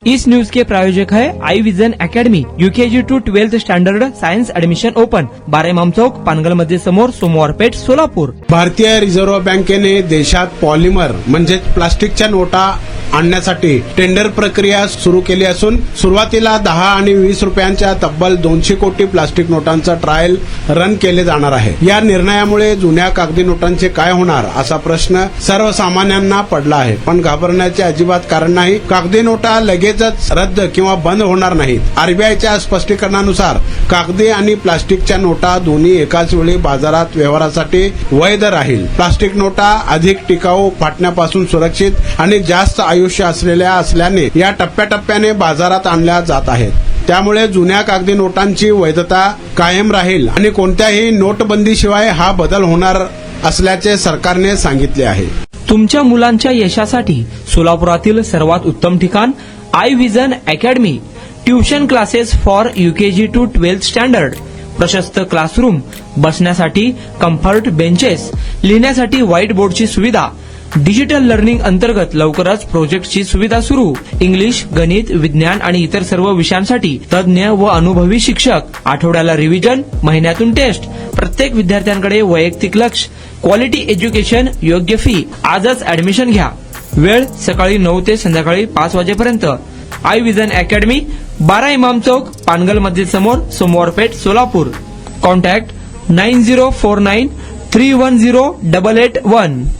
इस news के प्रायोजक है Aai Vision Academy, UKG to 12th standard science admission open, 12 Imam Chowk, Pangal मध्ये समोर, सोमवार पेठ, सोलापूर। भारतीय रिझर्व्ह बँकेने देशात पॉलिमर म्हणजेच प्लास्टिकच्या नोटा आणण्यासाठी टेंडर प्रक्रिया सुरू केली असून सुरुवातीला 10 आणि 20 रुपयांच्या तब्बल 200 कोटी प्लास्टिक नोटांचा ट्रायल रन केले जाणार आहे। या निर्णयामुळे जुन्या कागदी नोटांचे काय होणार असा प्रश्न सर्वसामान्यांना पडला आहे, पण घाबरण्याचे अजिबात कारण नाही। कागदी नोटा लगेचच रद्द किंवा बंद होणार नाहीत। आरबीआयच्या स्पष्टीकरणानुसार कागदी आणि प्लास्टिकच्या नोटा दोन्ही एकाच वेळी बाजारात व्यवहारासाठी वैध राहील। प्लास्टिक नोटा अधिक टिकाऊ, फाटण्यापासून सुरक्षित आणि जास्त आयुष्य असल्याने या टप्प्याटप्प्याने बाजारात आणल्या जात आहेत। त्यामुळे जुन्या कागदी नोटांची वैधता कायम राहील आणि कोणत्याही नोटबंदीशिवाय हा बदल होणार असल्याचे सरकारने सांगितले आहे। तुमच्या मुलांच्या यशासाठी सोलापुरातील सर्वात उत्तम ठिकाण Aai Vision Academy, tuition classes for UKG to 12th standard, प्रशस्त क्लासरूम, बसण्यासाठी कम्फर्ट बेंचेस, लिहिण्यासाठी व्हाईट बोर्डची सुविधा, डिजिटल लर्निंग अंतर्गत लवकरच प्रोजेक्टची सुविधा सुरू, इंग्लिश, गणित, विज्ञान आणि इतर सर्व विषयांसाठी तज्ञ व अनुभवी शिक्षक, आठवड्याला रिव्हिजन, महिन्यातून टेस्ट, प्रत्येक विद्यार्थ्यांकडे वैयक्तिक लक्ष, क्वालिटी एज्युकेशन, योग्य फी। आजच ऍडमिशन घ्या। वेळ सकाळी 9 ते संध्याकाळी 5 वाजेपर्यंत। आई विजन अकॅडमी, 12 इमाम चौक, पानगल मध्ये समोर, सोमवार पेठ, सोलापूर। कॉन्टॅक्ट 9049310881।